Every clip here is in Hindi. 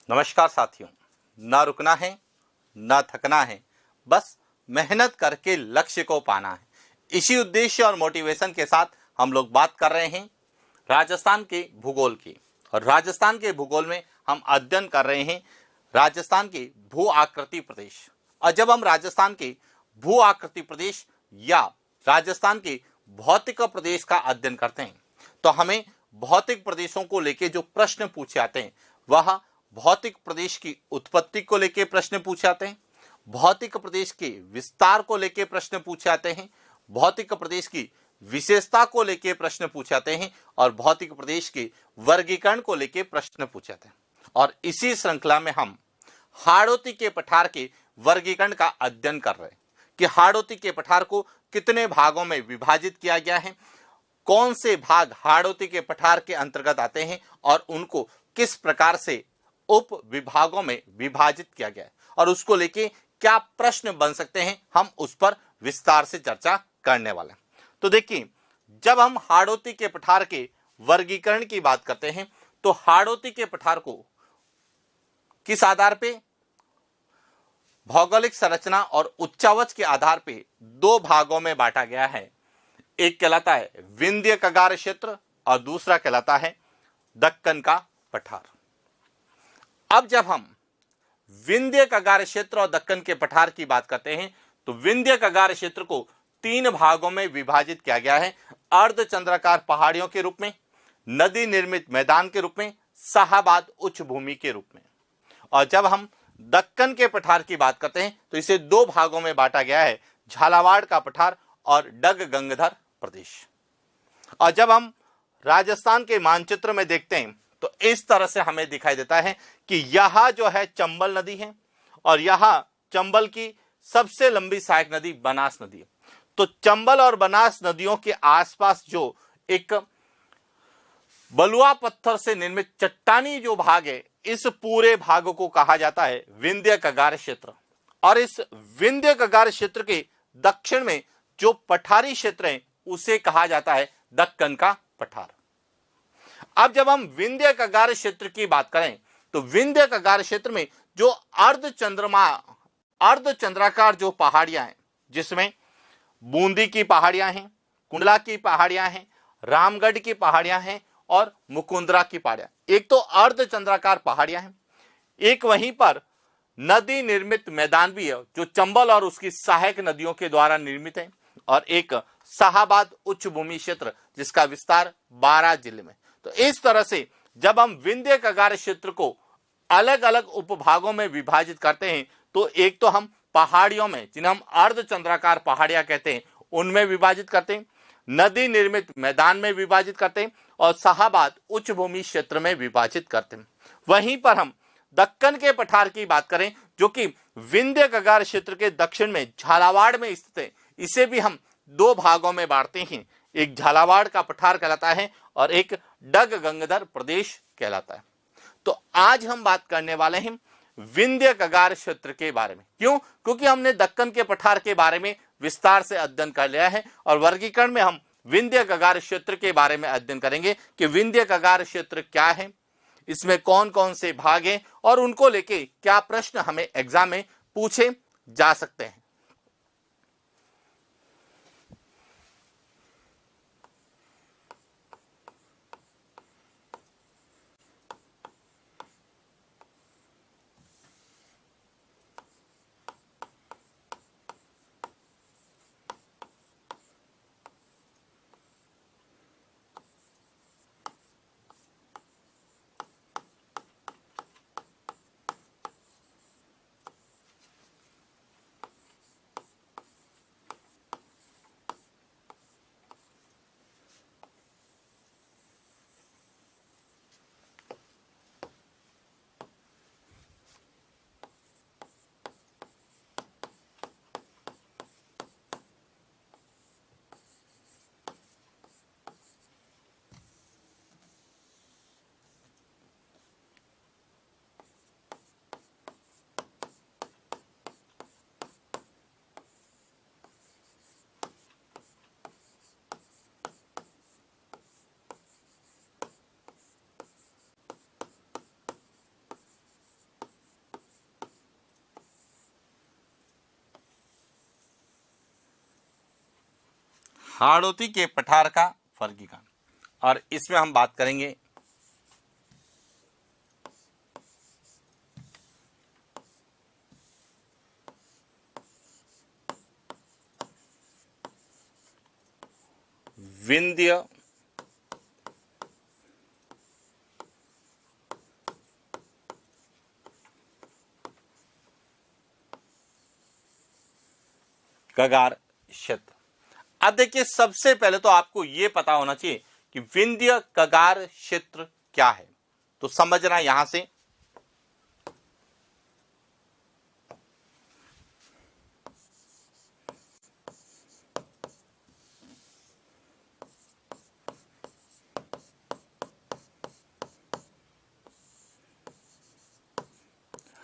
नमस्कार साथियों। ना रुकना है, ना थकना है, बस मेहनत करके लक्ष्य को पाना है। इसी उद्देश्य और मोटिवेशन के साथ हम लोग बात कर रहे हैं राजस्थान के भूगोल की। और राजस्थान के भूगोल में हम अध्ययन कर रहे हैं राजस्थान के भू आकृति प्रदेश। और जब हम राजस्थान के भू आकृति प्रदेश या राजस्थान के भौतिक प्रदेश का अध्ययन करते हैं तो हमें भौतिक प्रदेशों को लेके जो प्रश्न पूछे जाते हैं वह भौतिक प्रदेश की उत्पत्ति को लेके प्रश्न पूछे जाते हैं, भौतिक प्रदेश के विस्तार को लेके प्रश्न पूछे जाते हैं, भौतिक प्रदेश की विशेषता को लेके प्रश्न पूछे जाते हैं और भौतिक प्रदेश के वर्गीकरण को लेके प्रश्न पूछे जाते हैं। और इसी श्रृंखला में हम हाड़ौती के पठार के वर्गीकरण का अध्ययन कर रहे हैं कि हाड़ौती के पठार को कितने भागों में विभाजित किया गया है, कौन से भाग हाड़ौती के पठार के अंतर्गत आते हैं और उनको किस प्रकार से उप विभागों में विभाजित किया गया है और उसको लेके क्या प्रश्न बन सकते हैं, हम उस पर विस्तार से चर्चा करने वाले हैं। तो देखिए, जब हम हाड़ौती के पठार के वर्गीकरण की बात करते हैं तो हाड़ौती के पठार को किस आधार पे, भौगोलिक संरचना और उच्चावच के आधार पे दो भागों में बांटा गया है। एक कहलाता है विंध्य कगार क्षेत्र और दूसरा कहलाता है दक्कन का पठार। अब जब हम विंध्य कगार क्षेत्र और दक्कन के पठार की बात करते हैं तो विंध्य कगार क्षेत्र को तीन भागों में विभाजित किया गया है, अर्धचंद्राकार पहाड़ियों के रूप में, नदी निर्मित मैदान के रूप में, शाहाबाद उच्च भूमि के रूप में। और जब हम दक्कन के पठार की बात करते हैं तो इसे दो भागों में बांटा गया है, झालावाड़ का पठार और डग गंगधर प्रदेश। और जब हम राजस्थान के मानचित्र में देखते हैं तो इस तरह से हमें दिखाई देता है कि यह जो है चंबल नदी है और यह चंबल की सबसे लंबी सहायक नदी बनास नदी है। तो चंबल और बनास नदियों के आसपास जो एक बलुआ पत्थर से निर्मित चट्टानी जो भाग है, इस पूरे भाग को कहा जाता है विंध्य कगार क्षेत्र। और इस विंध्य कगार क्षेत्र के दक्षिण में जो पठारी क्षेत्र है उसे कहा जाता है दक्कन का पठार। अब जब हम विंध्य कगार क्षेत्र की बात करें तो विंध्य कगार क्षेत्र में जो अर्धचंद्राकार जो पहाड़ियां हैं, जिसमें बूंदी की पहाड़ियां हैं, कुंडला की पहाड़ियां हैं, रामगढ़ की पहाड़ियां हैं और मुकुंदरा की पहाड़ियां, एक तो अर्धचंद्राकार पहाड़ियां हैं, एक वहीं पर नदी निर्मित मैदान भी है जो चंबल और उसकी सहायक नदियों के द्वारा निर्मित है, और एक शाहाबाद उच्च भूमि क्षेत्र जिसका विस्तार 12 जिले में। तो इस तरह से जब हम विंध्य कगार क्षेत्र को अलग अलग उपभागों में विभाजित करते हैं तो एक तो हम पहाड़ियों में, जिन्हें हम अर्धचंद्राकार पहाड़ियां कहते हैं, उनमें विभाजित करते हैं, नदी निर्मित मैदान में विभाजित करते हैं और शाहाबाद उच्च भूमि क्षेत्र में विभाजित करते हैं। वहीं पर हम दक्कन के पठार की बात करें जो कि विंध्य कगार क्षेत्र के दक्षिण में झालावाड़ में स्थित है, इसे भी हम दो भागों में बांटते हैं, एक झालावाड़ का पठार कहलाता है और एक डग गंगधर प्रदेश कहलाता है। तो आज हम बात करने वाले हैं विंध्य कगार क्षेत्र के बारे में। क्यों? क्योंकि हमने दक्कन के पठार के बारे में विस्तार से अध्ययन कर लिया है और वर्गीकरण में हम विंध्य कगार क्षेत्र के बारे में अध्ययन करेंगे कि विंध्य कगार क्षेत्र क्या है, इसमें कौन कौन से भाग हैं और उनको लेके क्या प्रश्न हमें एग्जाम में पूछे जा सकते हैं। हाड़ौती के पठार का वर्गीकरण, और इसमें हम बात करेंगे विंध्य कगार क्षेत्र। अब देखिए, सबसे पहले तो आपको यह पता होना चाहिए कि विंध्य कगार क्षेत्र क्या है, तो समझना यहां से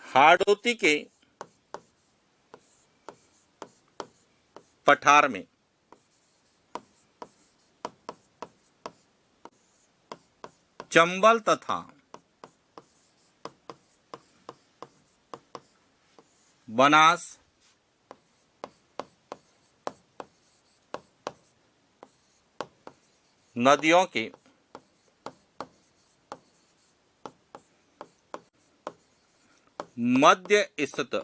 हाड़ौती के पठार में चंबल तथा बनास नदियों के मध्य स्थित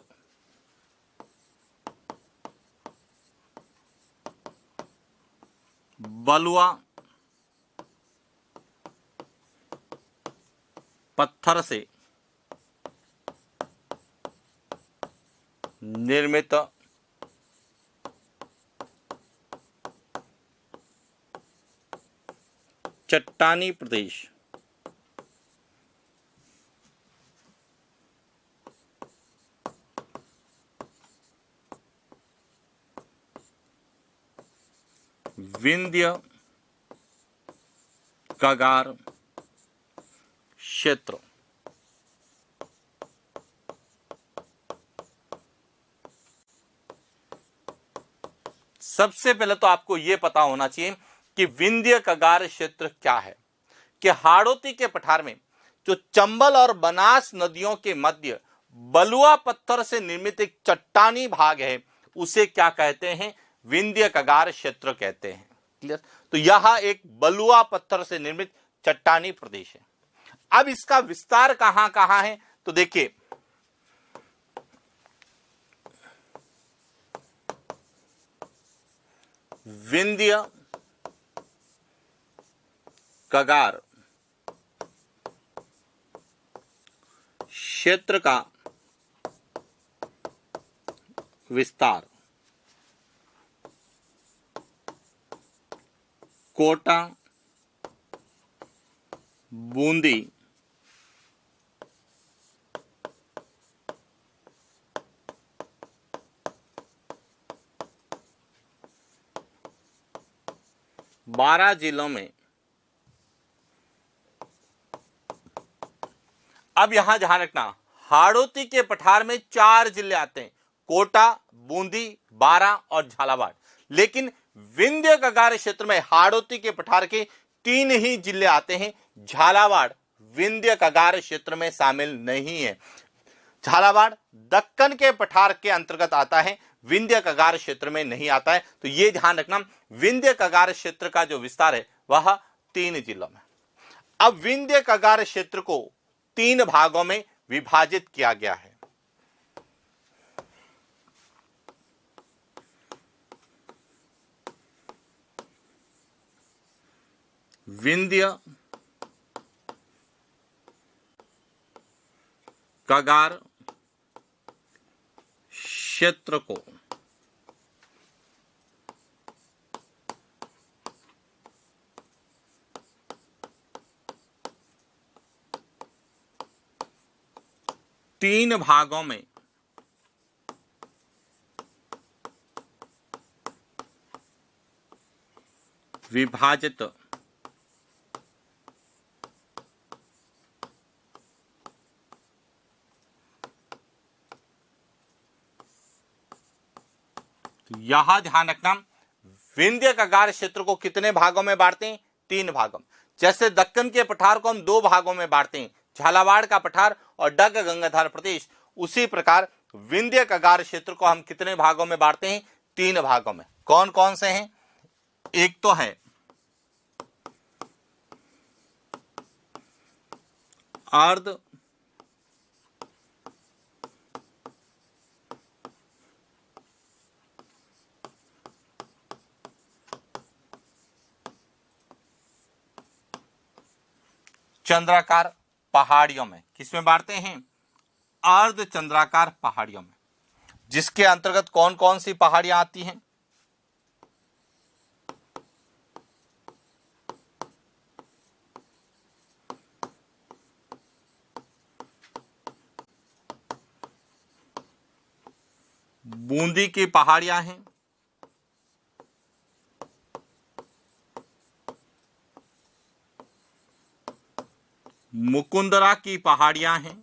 बलुआ पत्थर से निर्मित चट्टानी प्रदेश विंध्य कगार क्षेत्र। सबसे पहले तो आपको यह पता होना चाहिए कि विंध्य कगार क्षेत्र क्या है, कि हाड़ौती के पठार में जो चंबल और बनास नदियों के मध्य बलुआ पत्थर से निर्मित एक चट्टानी भाग है, उसे क्या कहते हैं? विंध्य कगार क्षेत्र कहते हैं। क्लियर? तो यह एक बलुआ पत्थर से निर्मित चट्टानी प्रदेश है। अब इसका विस्तार कहां कहां है, तो देखिए, विंध्य कगार क्षेत्र का विस्तार कोटा, बूंदी, बारह जिलों में। अब यहां ध्यान रखना, हाड़ौती के पठार में 4 जिले आते हैं, कोटा, बूंदी, बारां और झालावाड़। लेकिन विंध्य कगार क्षेत्र में हाड़ौती के पठार के 3 ही जिले आते हैं। झालावाड़ विंध्य कगार क्षेत्र में शामिल नहीं है। झालावाड़ दक्कन के पठार के अंतर्गत आता है, विंध्य कगार क्षेत्र में नहीं आता है। तो यह ध्यान रखना, विंध्य कगार क्षेत्र का जो विस्तार है वह 3 जिलों में। अब विंध्य कगार क्षेत्र को 3 भागों में विभाजित किया गया है। विंध्य कगार क्षेत्र को तीन भागों में विभाजित यहां ध्यान रखना, विंध्य कगार क्षेत्र को कितने भागों में बांटते हैं? 3 भागों में। जैसे दक्कन के पठार को हम 2 भागों में बांटते हैं, झालावाड़ का पठार और डग गंगाधर प्रदेश, उसी प्रकार विंध्य कगार क्षेत्र को हम कितने भागों में बांटते हैं? 3 भागों में। कौन कौन से हैं? एक तो है अर्ध चंद्राकार पहाड़ियों में, किसमें बांटते हैं? अर्ध चंद्राकार पहाड़ियों में, जिसके अंतर्गत कौन कौन सी पहाड़ियां आती हैं? बूंदी की पहाड़ियां हैं, मुकुंदरा की पहाड़ियां हैं,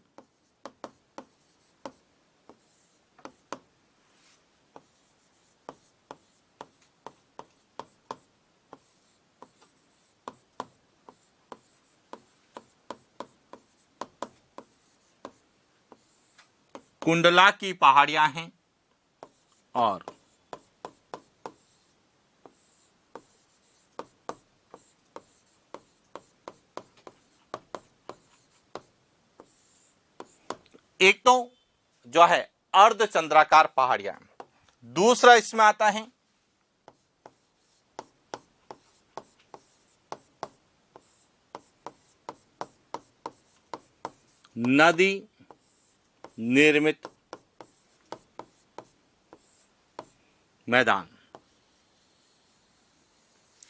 कुंडला की पहाड़ियां हैं, और एक तो जो है अर्ध चंद्राकार पहाड़ियां, दूसरा इसमें आता है नदी निर्मित मैदान,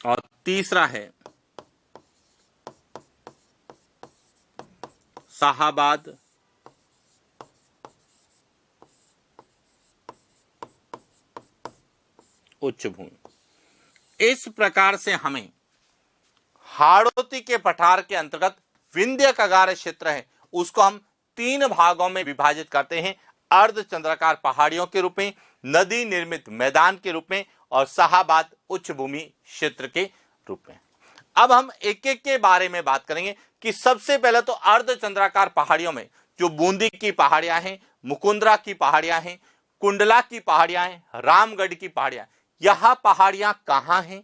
और तीसरा है शाहाबाद उच्च भूमि। इस प्रकार से हमें हाड़ौती के पठार के अंतर्गत विंध्य कगार क्षेत्र है, उसको हम तीन भागों में विभाजित करते हैं, अर्ध चंद्राकार पहाड़ियों के रूप में, नदी निर्मित मैदान के रूप में, और शाहाबाद उच्च भूमि क्षेत्र के रूप में। अब हम एक एक के बारे में बात करेंगे कि सबसे पहले तो अर्ध चंद्राकार पहाड़ियों में जो बूंदी की पहाड़ियां हैं, मुकुंदरा की पहाड़ियां हैं, कुंडला की पहाड़ियां हैं, रामगढ़ की पहाड़ियां, यह पहाड़ियां कहां हैं,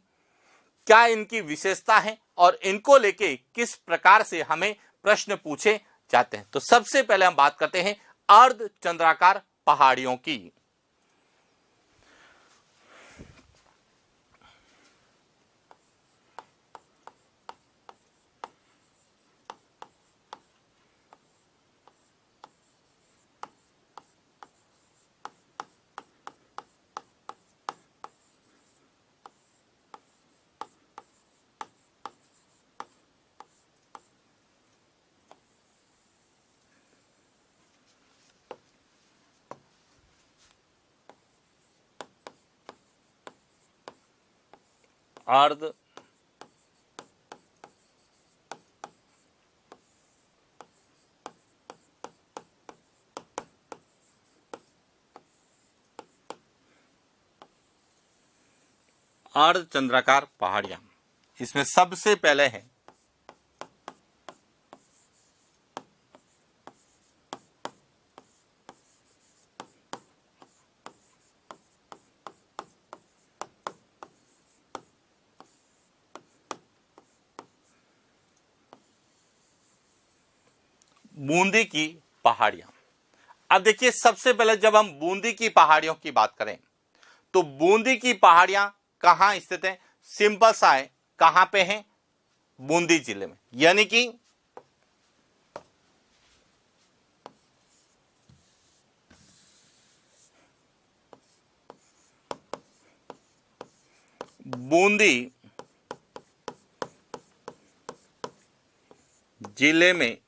क्या इनकी विशेषता है, और इनको लेके किस प्रकार से हमें प्रश्न पूछे जाते हैं। तो सबसे पहले हम बात करते हैं अर्ध चंद्राकार पहाड़ियों की। अर्ध अर्ध चंद्राकार पहाड़ियां, इसमें सबसे पहले है बूंदी की पहाड़ियां। अब देखिए, सबसे पहले जब हम बूंदी की पहाड़ियों की बात करें तो बूंदी की पहाड़ियां कहां स्थित है? सिंपल सा है, कहां पे है? बूंदी जिले में, यानी कि बूंदी जिले में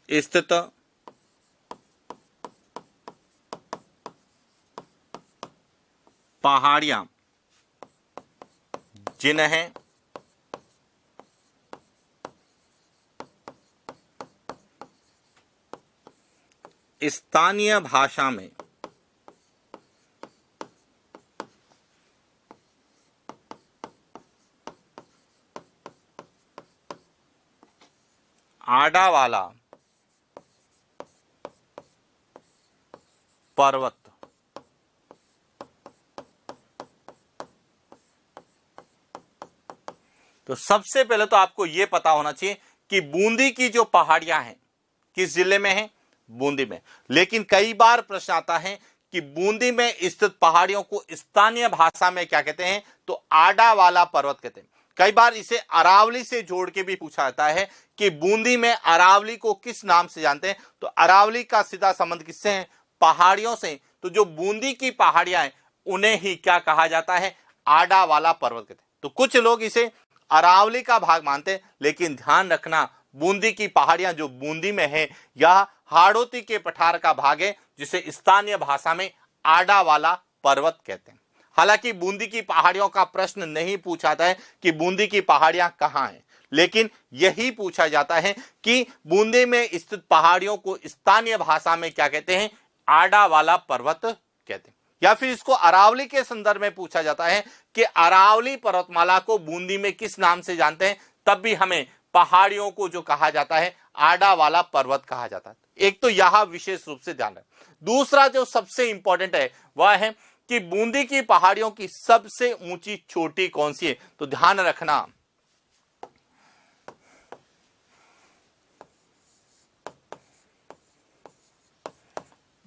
स्थित पहाड़ियां जिन्हें स्थानीय भाषा में आडावाला पर्वत तो सबसे पहले तो आपको यह पता होना चाहिए कि बूंदी की जो पहाड़ियां हैं किस जिले में है, बूंदी में। लेकिन कई बार प्रश्न आता है कि बूंदी में स्थित पहाड़ियों को स्थानीय भाषा में क्या कहते हैं, तो आडा वाला पर्वत कहते हैं। कई बार इसे अरावली से जोड़ के भी पूछा जाता है कि बूंदी में अरावली को किस नाम से जानते हैं, तो अरावली का सीधा संबंध किससे है, पहाड़ियों से। तो जो बूंदी की पहाड़ियां हैं उन्हें ही क्या कहा जाता है, आडा वाला पर्वत कहते हैं। तो कुछ लोग इसे अरावली का भाग मानते हैं, लेकिन ध्यान रखना बूंदी की पहाड़ियां जो बूंदी में है यह हाड़ौती के पठार का भाग है, जिसे स्थानीय भाषा में आडा वाला पर्वत कहते हैं। हालांकि बूंदी की पहाड़ियों का प्रश्न नहीं पूछा जाता है कि बूंदी की पहाड़ियां कहां हैं, लेकिन यही पूछा जाता है कि बूंदी में स्थित पहाड़ियों को स्थानीय भाषा में क्या कहते हैं, आडा वाला पर्वत कहते हैं। या फिर इसको अरावली के संदर्भ में पूछा जाता है कि अरावली पर्वतमाला को बूंदी में किस नाम से जानते हैं, तब भी हमें पहाड़ियों को जो कहा जाता है आडा वाला पर्वत कहा जाता है। एक तो यह विशेष रूप से ध्यान रखें। दूसरा जो सबसे इंपॉर्टेंट है वह है कि बूंदी की पहाड़ियों की सबसे ऊंची चोटी कौन सी है, तो ध्यान रखना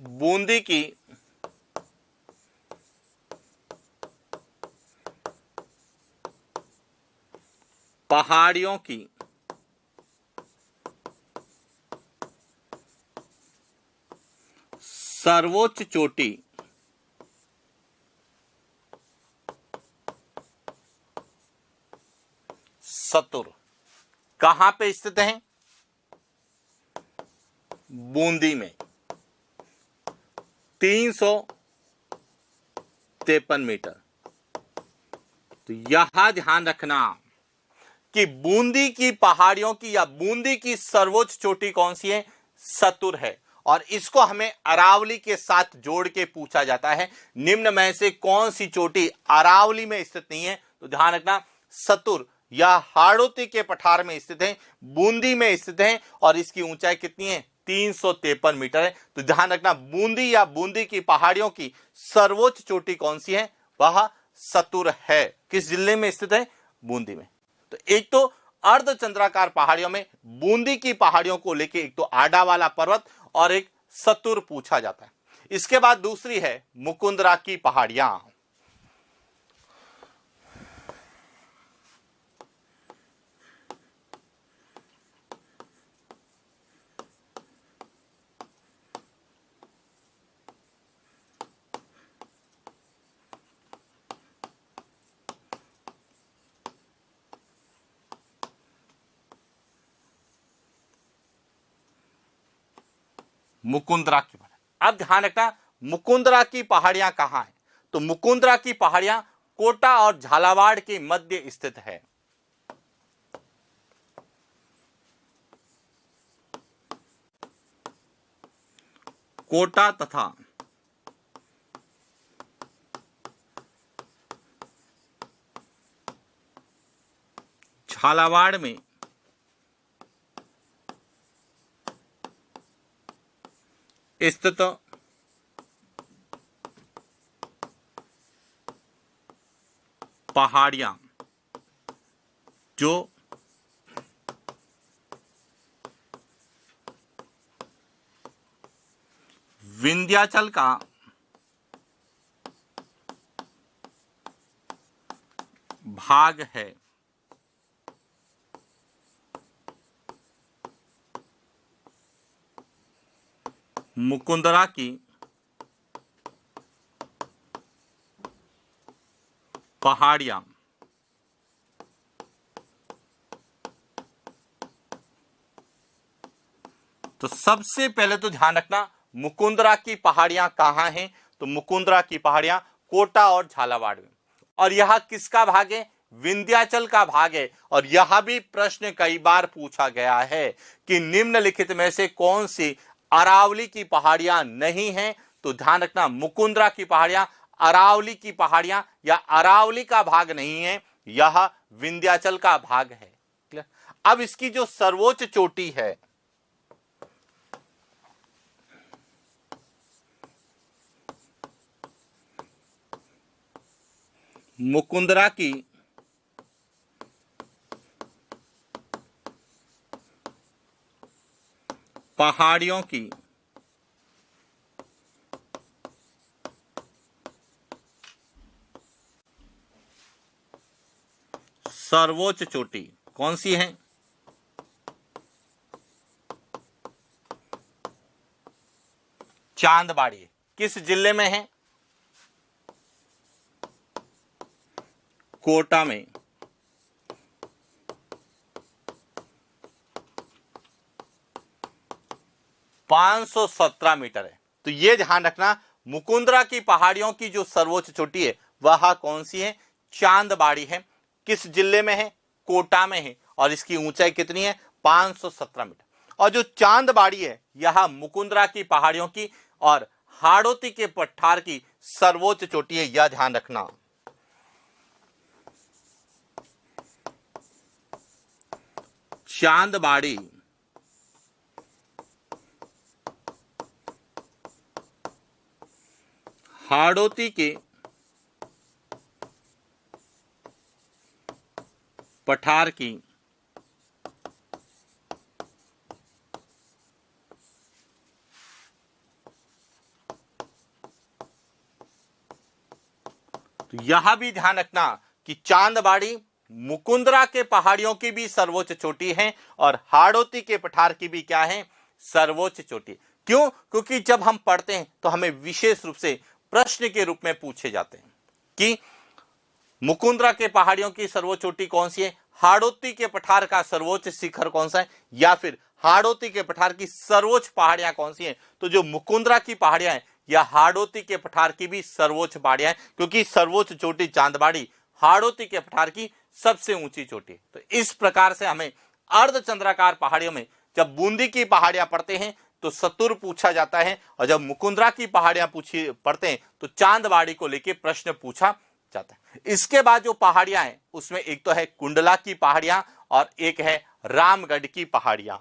बूंदी की पहाड़ियों की सर्वोच्च चोटी सतुर कहां पे स्थित है, बूंदी में 353 मीटर। तो यह ध्यान रखना कि बूंदी की पहाड़ियों की या बूंदी की सर्वोच्च चोटी कौन सी है, सतुर है। और इसको हमें अरावली के साथ जोड़ के पूछा जाता है, निम्न में से कौन सी चोटी अरावली में स्थित नहीं है, तो ध्यान रखना सतुर या हाड़ौती के पठार में स्थित है, बूंदी में स्थित है और इसकी ऊंचाई कितनी है, 353 मीटर है। तो ध्यान रखना बूंदी या बूंदी की पहाड़ियों की सर्वोच्च चोटी कौन सी है, वह सतुर है। किस जिले में स्थित है, बूंदी में। तो एक तो अर्धचंद्राकार पहाड़ियों में बूंदी की पहाड़ियों को लेके एक तो आडा वाला पर्वत और एक सतुर पूछा जाता है। इसके बाद दूसरी है मुकुंदरा की पहाड़ियां। मुकुंदरा की पहाड़ियां, अब ध्यान रखना मुकुंदरा की पहाड़ियां कहां हैं, तो मुकुंदरा की पहाड़ियां कोटा और झालावाड़ के मध्य स्थित है। कोटा तथा झालावाड़ में स्थित पहाड़ियां जो विंध्याचल का भाग है। मुकुंदरा की पहाड़ियां तो सबसे पहले तो ध्यान रखना मुकुंदरा की पहाड़ियां कहां हैं, तो मुकुंदरा की पहाड़ियां कोटा और झालावाड़ में। और यह किसका भाग है, विंध्याचल का भाग है। और यह भी प्रश्न कई बार पूछा गया है कि निम्नलिखित में से कौन सी अरावली की पहाड़ियां नहीं हैं, तो ध्यान रखना मुकुंदरा की पहाड़ियां अरावली की पहाड़ियां या अरावली का भाग नहीं है, यह विंध्याचल का भाग है। अब इसकी जो सर्वोच्च चोटी है, मुकुंदरा की पहाड़ियों की सर्वोच्च चोटी कौन सी है? चांदबाड़ी। किस जिले में है? कोटा में। 517 मीटर है। तो ये ध्यान रखना, मुकुंदरा की पहाड़ियों की जो सर्वोच्च चोटी है वह कौन सी है? चांदबाड़ी है। किस जिले में है? कोटा में है। और इसकी ऊंचाई कितनी है? 517 मीटर। और जो चांदबाड़ी है यह मुकुंदरा की पहाड़ियों की और हाड़ौती के पठार की सर्वोच्च चोटी है, यह ध्यान रखना। चांदबाड़ी हाड़ौती के पठार की तो यह भी ध्यान रखना कि चांदबाड़ी मुकुंदरा के पहाड़ियों की भी सर्वोच्च चोटी है और हाड़ौती के पठार की भी क्या है? सर्वोच्च चोटी। क्यों? क्योंकि जब हम पढ़ते हैं तो हमें विशेष रूप से प्रश्न के रूप में पूछे जाते हैं कि मुकुंदरा के पहाड़ियों की सर्वोच्च चोटी कौन सी है, हाड़ौती के पठार का सर्वोच्च शिखर कौन सा है, या फिर हाड़ौती के पठार की सर्वोच्च पहाड़ियां कौन सी हैं। तो जो मुकुंदरा की पहाड़ियां हैं या हाड़ौती के पठार की भी सर्वोच्च पहाड़ियां हैं, क्योंकि सर्वोच्च चोटी चांदबाड़ी हाड़ौती के पठार की सबसे ऊंची चोटी। तो इस प्रकार से हमें अर्धचंद्राकार पहाड़ियों में जब बूंदी की पहाड़ियां पढ़ते हैं तो सतुर पूछा जाता है, और जब मुकुंदरा की पहाड़ियां पढ़ते हैं तो चांदबाड़ी को लेकर प्रश्न पूछा जाता है। इसके बाद जो पहाड़ियां हैं उसमें एक तो है कुंडला की पहाड़ियां और एक है रामगढ़ की पहाड़ियां।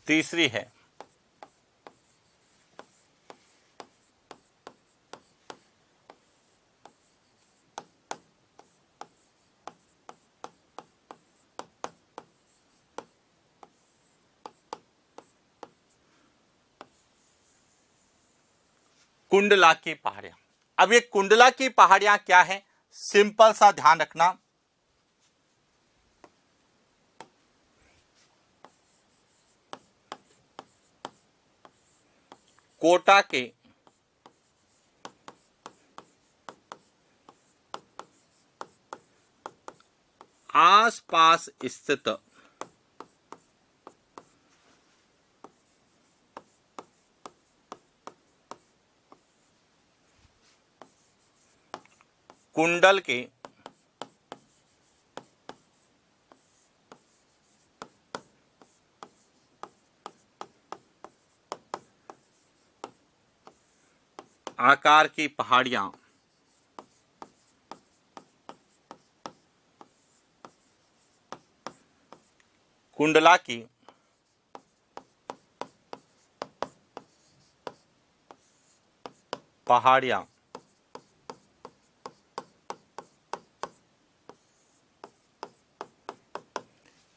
तीसरी है कुंडला की पहाड़ियां। अब ये कुंडला की पहाड़ियां क्या है? सिंपल सा ध्यान रखना, कोटा के आसपास स्थित कुंडल के आकार की पहाड़ियां कुंडला की पहाड़ियां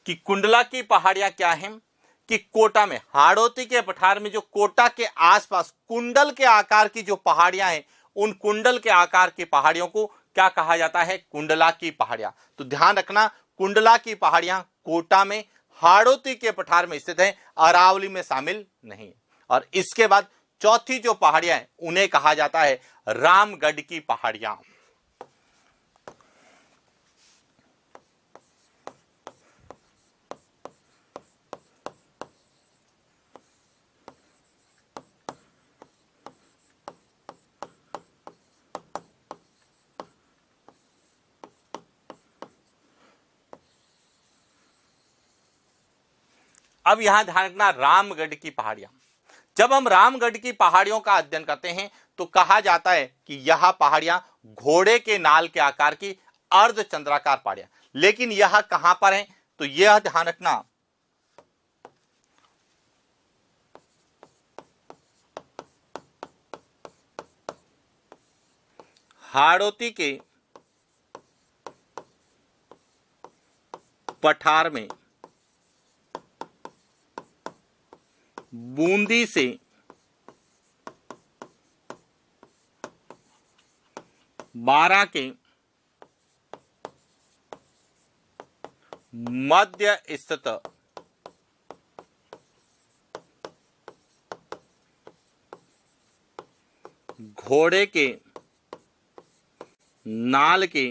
कि कुंडला की पहाड़ियां क्या हैं कि कोटा में हाड़ौती के पठार में जो कोटा के आसपास कुंडल के आकार की जो पहाड़ियां हैं, उन कुंडल के आकार की पहाड़ियों को क्या कहा जाता है? कुंडला की पहाड़ियां। तो ध्यान रखना, कुंडला की पहाड़ियां कोटा में हाड़ौती के पठार में स्थित है, अरावली में शामिल नहीं। और इसके बाद चौथी जो पहाड़ियां हैं उन्हें कहा जाता है रामगढ़ की पहाड़ियां। अब यहां ध्यान रखना, रामगढ़ की पहाड़ियां जब हम रामगढ़ की पहाड़ियों का अध्ययन करते हैं तो कहा जाता है कि यह पहाड़ियां घोड़े के नाल के आकार की अर्धचंद्राकार पहाड़ियां, लेकिन यह कहां पर है तो यह ध्यान रखना, हाड़ौती के पठार में बूंदी से बारा के मध्य स्थित घोड़े के नाल के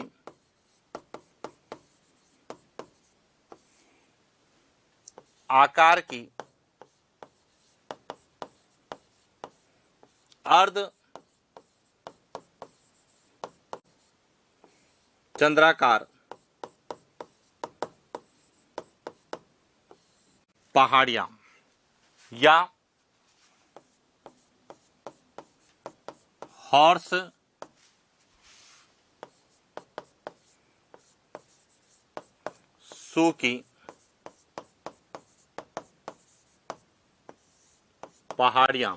आकार की अर्ध चंद्राकार पहाड़ियां या हॉर्स सू की पहाड़ियां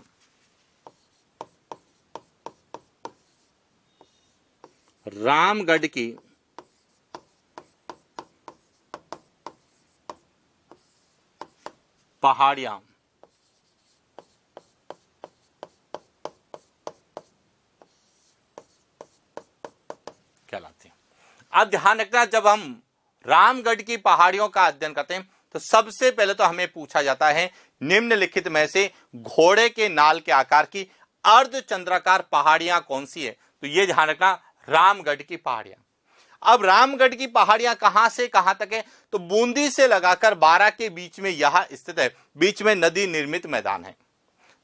रामगढ़ की पहाड़ियां कहलाती हैं। अब ध्यान रखना, जब हम रामगढ़ की पहाड़ियों का अध्ययन करते हैं तो सबसे पहले तो हमें पूछा जाता है निम्नलिखित में से घोड़े के नाल के आकार की अर्धचंद्राकार पहाड़ियां कौन सी है, तो ये ध्यान रखना, रामगढ़ की पहाड़ियां। अब रामगढ़ की पहाड़ियां कहां से कहां तक है तो बूंदी से लगाकर बारा के बीच में यह स्थित है, बीच में नदी निर्मित मैदान है।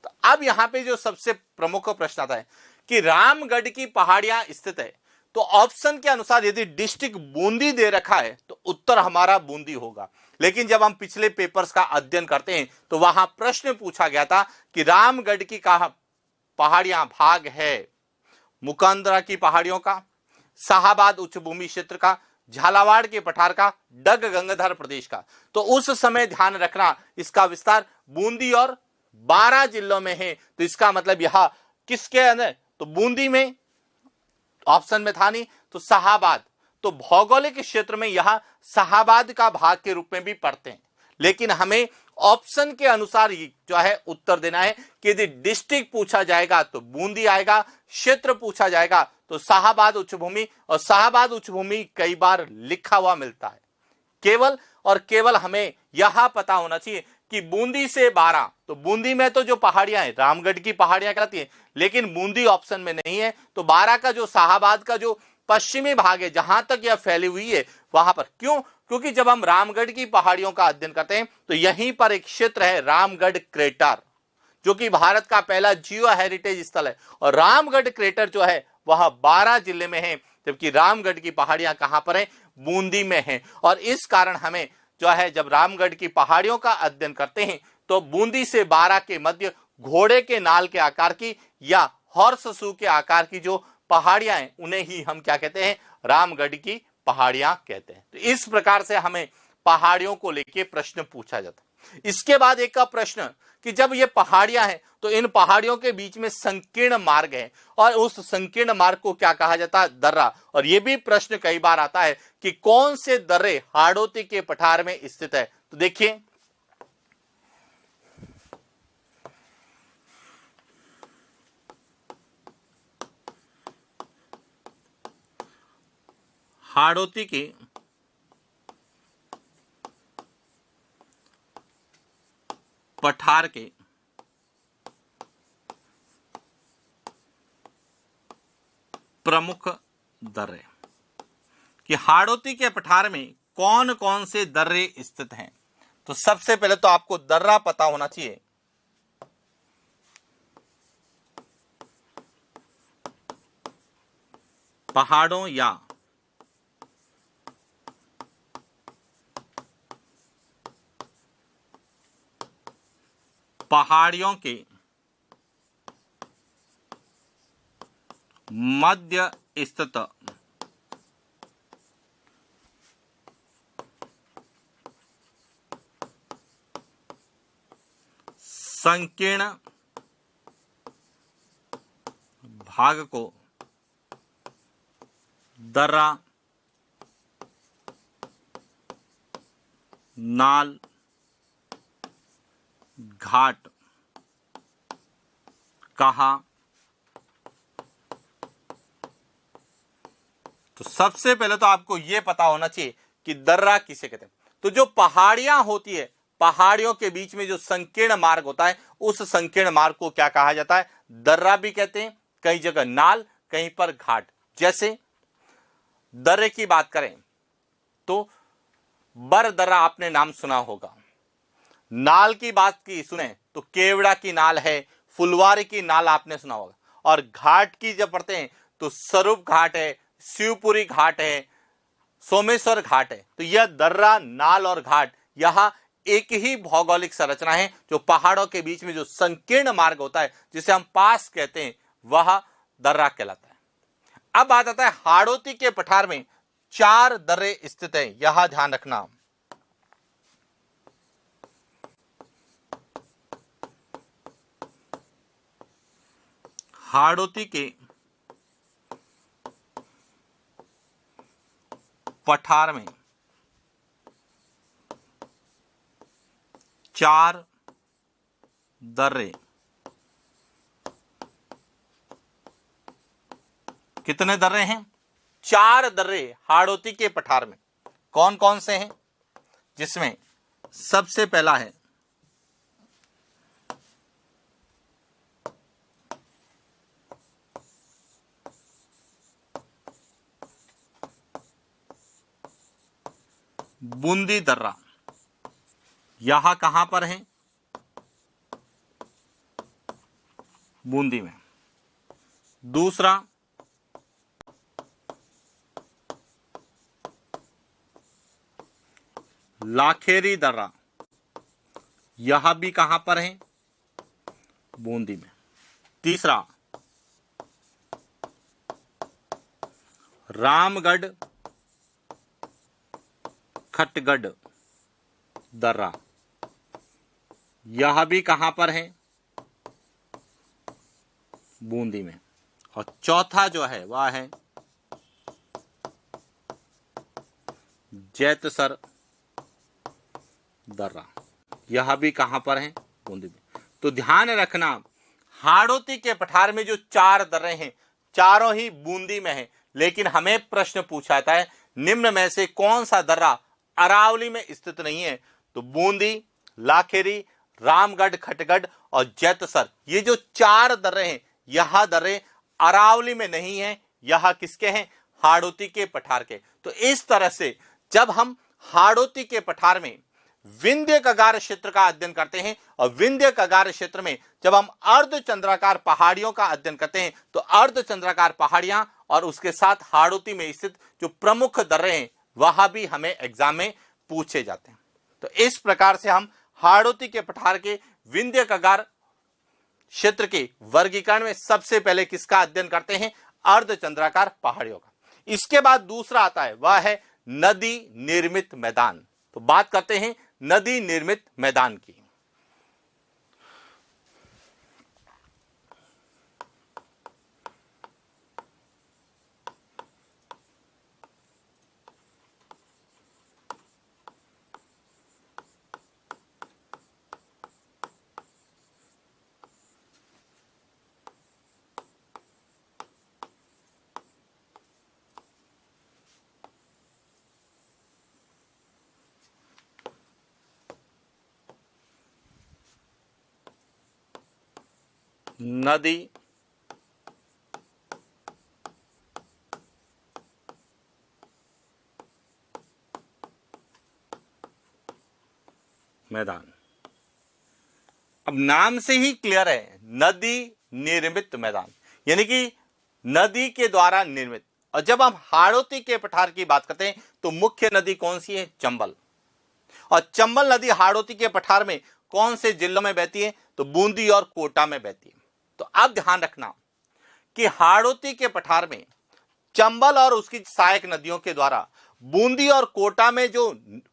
तो अब यहां पे जो सबसे प्रमुख प्रश्न आता है कि रामगढ़ की पहाड़ियां स्थित है, तो ऑप्शन के अनुसार यदि डिस्ट्रिक्ट बूंदी दे रखा है तो उत्तर हमारा बूंदी होगा। लेकिन जब हम पिछले पेपर्स का अध्ययन करते हैं तो वहां प्रश्न पूछा गया था कि रामगढ़ की पहाड़ियां भाग है मुकांदरा की पहाड़ियों का, शाहाबाद उच्च भूमि क्षेत्र का, झालावाड़ के पठार का, डग गंगाधर प्रदेश का। तो उस समय ध्यान रखना इसका विस्तार बूंदी और 12 जिलों में है, तो इसका मतलब यह किसके अंदर, तो बूंदी में ऑप्शन में था नहीं, तो शाहाबाद, तो भौगोलिक क्षेत्र में यह शाहाबाद का भाग के रूप में भी पढ़ते हैं। लेकिन हमें ऑप्शन के अनुसार जो है उत्तर देना है कि यदि डिस्ट्रिक्ट पूछा जाएगा तो बूंदी आएगा, क्षेत्र पूछा जाएगा तो शाहाबाद उच्च भूमि, और शाहाबाद उच्च भूमि कई बार लिखा हुआ मिलता है। केवल और केवल हमें यह पता होना चाहिए कि बूंदी से 12, तो बूंदी में तो जो पहाड़ियां हैं रामगढ़ की पहाड़ियां कहलाती है, लेकिन बूंदी ऑप्शन में नहीं है, तो 12 का जो शाहाबाद का जो पश्चिमी भाग है जहां तक यह फैली हुई है वहां पर, क्यों, क्योंकि जब हम रामगढ़ की पहाड़ियों का अध्ययन करते हैं तो यहीं पर एक क्षेत्र है रामगढ़ क्रेटर, जो कि भारत का पहला जियो हेरिटेज स्थल है, और रामगढ़ क्रेटर जो है वह 12 जिले में है, जबकि रामगढ़ की पहाड़ियां कहां पर है, बूंदी में है। और इस कारण हमें जो है जब रामगढ़ की पहाड़ियों का अध्ययन करते हैं तो बूंदी से 12 के मध्य घोड़े के नाल के आकार की या हॉर्स शू के आकार की जो पहाड़ियां हैं उन्हें ही हम क्या कहते हैं, रामगढ़ की पहाड़ियां कहते हैं। तो इस प्रकार से हमें पहाड़ियों को लेके प्रश्न पूछा जाता है। इसके बाद एक का प्रश्न कि जब ये पहाड़ियां हैं तो इन पहाड़ियों के बीच में संकीर्ण मार्ग है, और उस संकीर्ण मार्ग को क्या कहा जाता है, दर्रा। और ये भी प्रश्न कई बार आता है कि कौन से दर्रे हाड़ौती के पठार में स्थित है, तो देखिए हाड़ौती के पठार के प्रमुख दर्रे, कि हाड़ौती के पठार में कौन कौन से दर्रे स्थित हैं। तो सबसे पहले तो आपको दर्रा पता होना चाहिए, पहाड़ों या पहाड़ियों के मध्य स्थित संकीर्ण भाग को दर्रा, नाल, घाट कहा। तो सबसे पहले तो आपको यह पता होना चाहिए कि दर्रा किसे कहते हैं। तो जो पहाड़ियां होती है, पहाड़ियों के बीच में जो संकीर्ण मार्ग होता है, उस संकीर्ण मार्ग को क्या कहा जाता है? दर्रा भी कहते हैं, कई जगह नाल, कहीं पर घाट। जैसे दर्रे की बात करें तो बर दर्रा आपने नाम सुना होगा। नाल की बात की सुने तो केवड़ा की नाल है, फुलवारी की नाल आपने सुना होगा। और घाट की जब पढ़ते हैं तो स्वरूप घाट है, शिवपुरी घाट है, सोमेश्वर घाट है। तो यह दर्रा, नाल और घाट यह एक ही भौगोलिक संरचना है जो पहाड़ों के बीच में जो संकीर्ण मार्ग होता है, जिसे हम पास कहते हैं, वह दर्रा कहलाता है। अब बात आता है हाड़ौती के पठार में 4 दर्रे स्थित हैं, यह ध्यान रखना। हाड़ौती के पठार में 4 दर्रे। कितने दर्रे हैं? 4 दर्रे हाड़ौती के पठार में। कौन कौन से हैं? जिसमें सबसे पहला है बूंदी दर्रा। यहां कहां पर है? बूंदी में। दूसरा लाखेरी दर्रा, यह भी कहां पर है? बूंदी में। तीसरा रामगढ़ खटगढ़ दर्रा, यह भी कहां पर है? बूंदी में। और चौथा जो है वह है जैतसर दर्रा, यह भी कहां पर है? बूंदी में। तो ध्यान रखना, हाड़ौती के पठार में जो 4 दर्रे हैं, चारों ही बूंदी में हैं। लेकिन हमें प्रश्न पूछा जाता है निम्न में से कौन सा दर्रा अरावली में स्थित नहीं है? तो बूंदी, लाखेरी, रामगढ़ खटगढ़ और जैतसर, ये जो 4 दर्रे हैं, यह दर्रे अरावली में नहीं है। यह किसके हैं? हाड़ौती के पठार के। तो इस तरह से जब हम हाड़ौती के पठार में विंध्य कगार क्षेत्र का अध्ययन करते हैं, और विंध्य कगार क्षेत्र में जब हम अर्धचंद्राकार पहाड़ियों का अध्ययन करते हैं, तो अर्धचंद्राकार पहाड़ियां और उसके साथ हाड़ौती में स्थित जो प्रमुख दर्रे हैं, वह भी हमें एग्जाम में पूछे जाते हैं। तो इस प्रकार से हम हाड़ौती के पठार के विंध्य कगार क्षेत्र के वर्गीकरण में सबसे पहले किसका अध्ययन करते हैं? अर्धचंद्राकार पहाड़ियों का। इसके बाद दूसरा आता है, वह है नदी निर्मित मैदान। तो बात करते हैं नदी निर्मित मैदान की। नदी मैदान। अब नाम से ही क्लियर है, नदी निर्मित मैदान, यानी कि नदी के द्वारा निर्मित। और जब हम हाड़ौती के पठार की बात करते हैं तो मुख्य नदी कौन सी है? चंबल। और चंबल नदी हाड़ौती के पठार में कौन से जिलों में बहती है? तो बूंदी और कोटा में बहती है। तो अब ध्यान रखना कि हाड़ौती के पठार में चंबल और उसकी सहायक नदियों के द्वारा बूंदी और कोटा में जो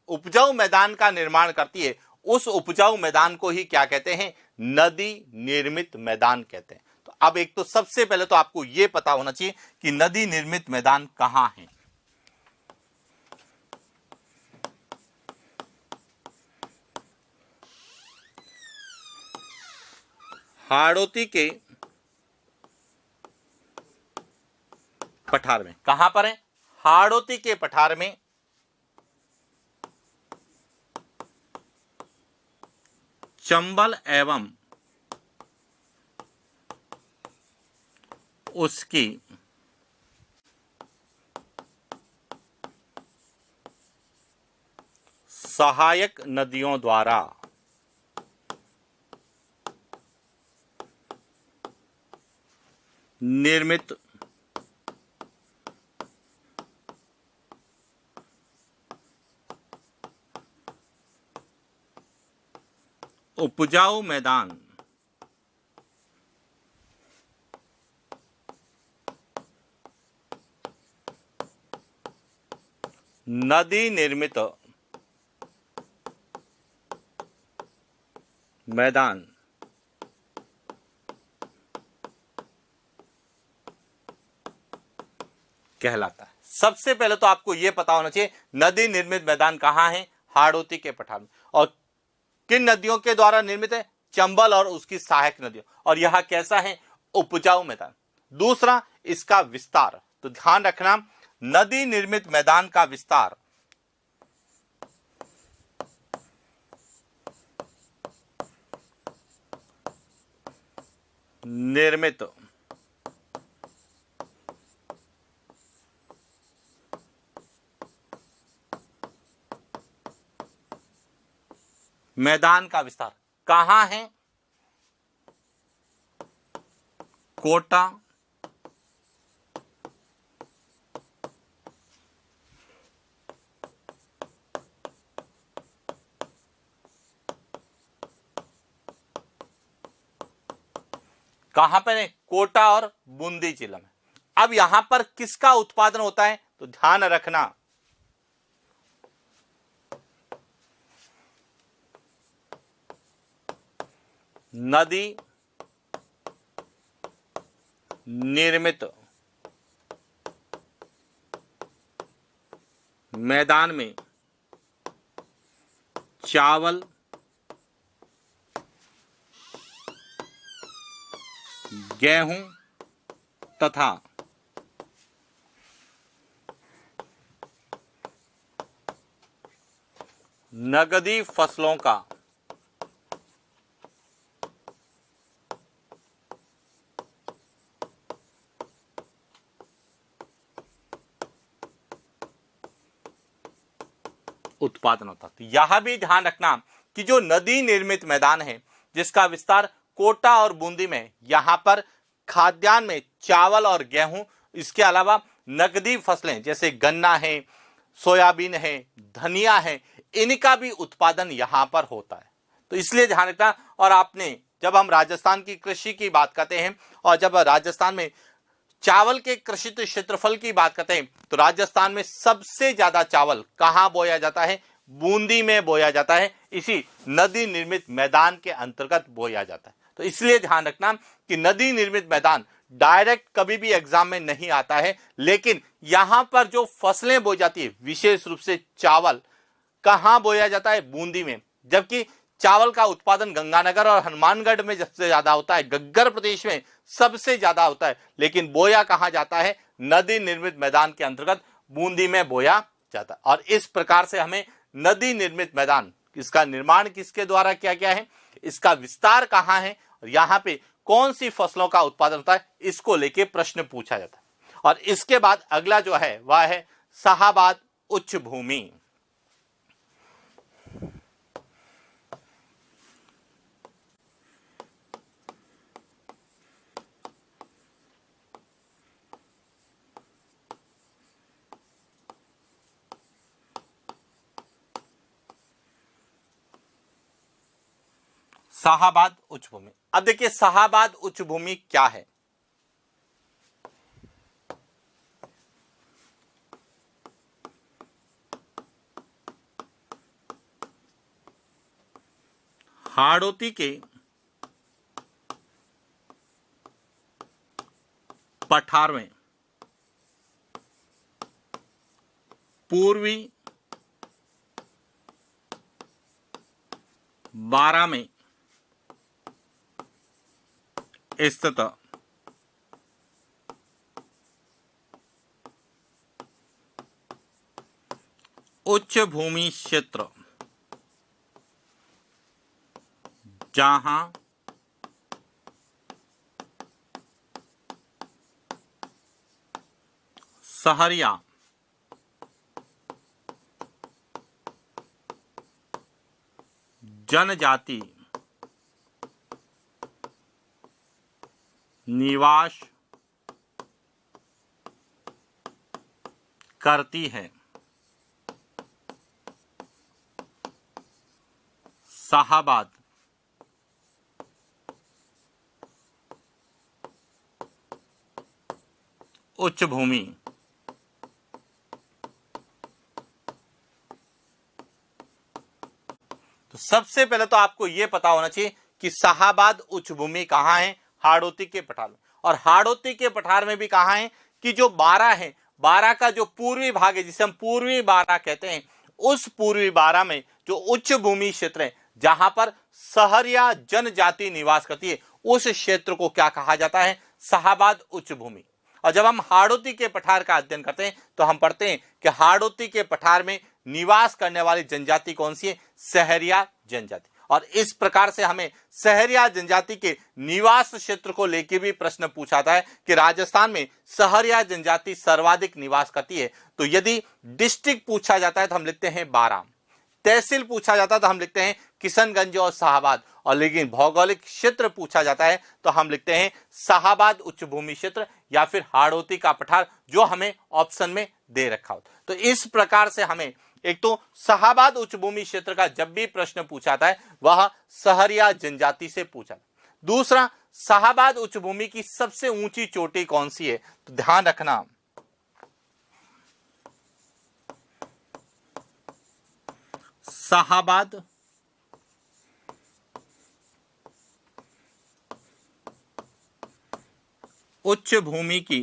उपजाऊ मैदान का निर्माण करती है, उस उपजाऊ मैदान को ही क्या कहते हैं? नदी निर्मित मैदान कहते हैं। तो अब एक तो सबसे पहले तो आपको यह पता होना चाहिए कि नदी निर्मित मैदान कहां है। हाड़ौती के पठार में, कहां पर है? हाड़ौती के पठार में चंबल एवं उसकी सहायक नदियों द्वारा निर्मित उपजाऊ मैदान नदी निर्मित मैदान कहलाता है। सबसे पहले तो आपको यह पता होना चाहिए नदी निर्मित मैदान कहां है? हाड़ौती के पठार में। और किन नदियों के द्वारा निर्मित है? चंबल और उसकी सहायक नदियों। और यह कैसा है? उपजाऊ मैदान। दूसरा, इसका विस्तार। तो ध्यान रखना, नदी निर्मित मैदान का विस्तार निर्मित मैदान का विस्तार कहां है? कोटा कहां पर है? कोटा और बूंदी जिला में। अब यहां पर किसका उत्पादन होता है? तो ध्यान रखना, नदी निर्मित मैदान में चावल, गेहूं तथा नगदी फसलों का उत्पादन होता। तो यह भी ध्यान रखना कि जो नदी निर्मित मैदान है जिसका विस्तार कोटा और बूंदी में, यहां पर खाद्यान्न में चावल और गेहूं, इसके अलावा नगदी फसलें जैसे गन्ना है, सोयाबीन है, धनिया है, इनका भी उत्पादन यहां पर होता है। तो इसलिए ध्यान रखना। और आपने जब हम राजस्थान की कृषि की बात करते हैं और जब राजस्थान में चावल के कृषित क्षेत्रफल की बात करते हैं, तो राजस्थान में सबसे ज्यादा चावल कहां बोया जाता है? बूंदी में बोया जाता है। इसी नदी निर्मित मैदान के अंतर्गत बोया जाता है। तो इसलिए ध्यान रखना कि नदी निर्मित मैदान डायरेक्ट कभी भी एग्जाम में नहीं आता है, लेकिन यहां पर जो फसलें बोई जाती है, विशेष रूप से चावल, कहां बोया जाता है? बूंदी में। जबकि चावल का उत्पादन गंगानगर और हनुमानगढ़ में सबसे ज्यादा होता है, गग्गर प्रदेश में सबसे ज्यादा होता है, लेकिन बोया कहां जाता है? नदी निर्मित मैदान के अंतर्गत बूंदी में बोया जाता है। और इस प्रकार से हमें नदी निर्मित मैदान, इसका निर्माण किसके द्वारा किया गया है, इसका विस्तार कहां है और यहां पे कौन सी फसलों का उत्पादन होता है, इसको लेके प्रश्न पूछा जाता है। और इसके बाद अगला जो है वह है शाहाबाद उच्च भूमि। शाहाबाद उच्च भूमि। अब देखिए शाहाबाद उच्च भूमि क्या है। हाड़ौती के पठार में पूर्वी बारा में स्थित उच्च भूमि क्षेत्र जहां सहरिया जनजाति निवास करती है। शाहाबाद उच्च भूमि तो सबसे पहले तो आपको यह पता होना चाहिए कि शाहाबाद उच्च भूमि कहां है, हाड़ौती के पठार में। और हाड़ौती के पठार में भी कहां है कि जो बारा है, बारा का जो पूर्वी भाग है जिसे हम पूर्वी बारा कहते हैं, उस पूर्वी बारा में जो उच्च भूमि क्षेत्र है जहां पर सहरिया जनजाति निवास करती है, उस क्षेत्र को क्या कहा जाता है, शाहाबाद उच्च भूमि। और जब हम हाड़ौती के पठार का अध्ययन करते हैं तो हम पढ़ते हैं कि हाड़ौती के पठार में निवास करने वाली जनजाति कौन सी है, सहरिया जनजाति। और इस प्रकार से हमें सहरिया जनजाति के निवास क्षेत्र को लेकर भी प्रश्न पूछा जाता है कि राजस्थान में सहरिया जनजाति सर्वाधिक निवास करती है। तो यदि डिस्ट्रिक्ट पूछा जाता है तो हम लिखते हैं बारा, तहसील पूछा जाता है तो हम लिखते हैं किशनगंज और शाहाबाद, और लेकिन भौगोलिक क्षेत्र पूछा जाता है तो हम लिखते हैं शाहाबाद उच्च भूमि क्षेत्र या फिर हाड़ौती का पठार, जो हमें ऑप्शन में दे रखा हो। तो इस प्रकार से हमें एक तो शाहाबाद उच्च भूमि क्षेत्र का जब भी प्रश्न पूछा जाता है वह सहरिया जनजाति से पूछा। दूसरा, शाहाबाद उच्च भूमि की सबसे ऊंची चोटी कौन सी है, तो ध्यान रखना शाहाबाद उच्च भूमि की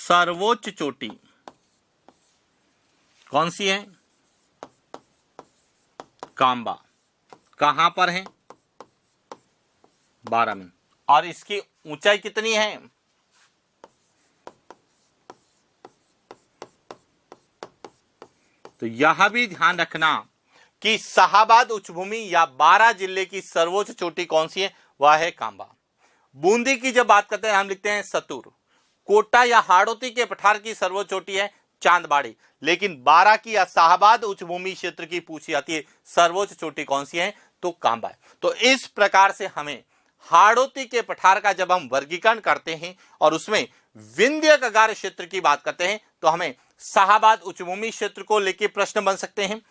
सर्वोच्च चोटी कौन सी है, कांबा। कहां पर है, बारा में। और इसकी ऊंचाई कितनी है, तो यह भी ध्यान रखना कि शाहाबाद उच्च भूमि या बारा जिले की सर्वोच्च चोटी कौन सी है, वह है कांबा। बूंदी की जब बात करते हैं हम लिखते हैं सतुर। कोटा या हाड़ौती के पठार की सर्वोच्च चोटी है चांदबाड़ी, लेकिन बारा की या शाहाबाद उच्च भूमि क्षेत्र की पूछी जाती है सर्वोच्च चोटी कौन सी है, तो कांबा है। तो इस प्रकार से हमें हाड़ौती के पठार का जब हम वर्गीकरण करते हैं और उसमें विंध्य कगार क्षेत्र की बात करते हैं तो हमें शाहाबाद उच्च भूमि क्षेत्र को लेकर प्रश्न बन सकते हैं,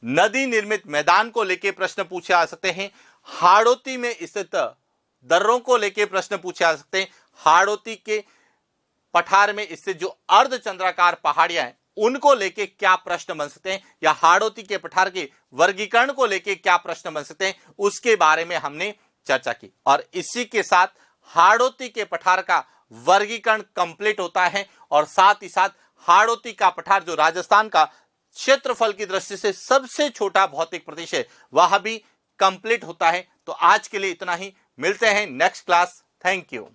नदी निर्मित मैदान को लेकर प्रश्न पूछे जा सकते हैं, हाड़ौती में स्थित दर्रों को लेकर प्रश्न पूछे जा सकते हैं, हाड़ौती के पठार में स्थित जो अर्धचंद्राकार पहाड़ियां हैं उनको लेके क्या प्रश्न बन सकते हैं, या हाड़ौती के पठार के वर्गीकरण को लेके क्या प्रश्न बन सकते हैं, उसके बारे में हमने चर्चा की। और इसी के साथ हाड़ौती के पठार का वर्गीकरण कंप्लीट होता है और साथ ही साथ हाड़ौती का पठार जो राजस्थान का क्षेत्रफल की दृष्टि से सबसे छोटा भौतिक प्रदेश है वह भी कंप्लीट होता है। तो आज के लिए इतना ही, मिलते हैं नेक्स्ट क्लास। Thank you.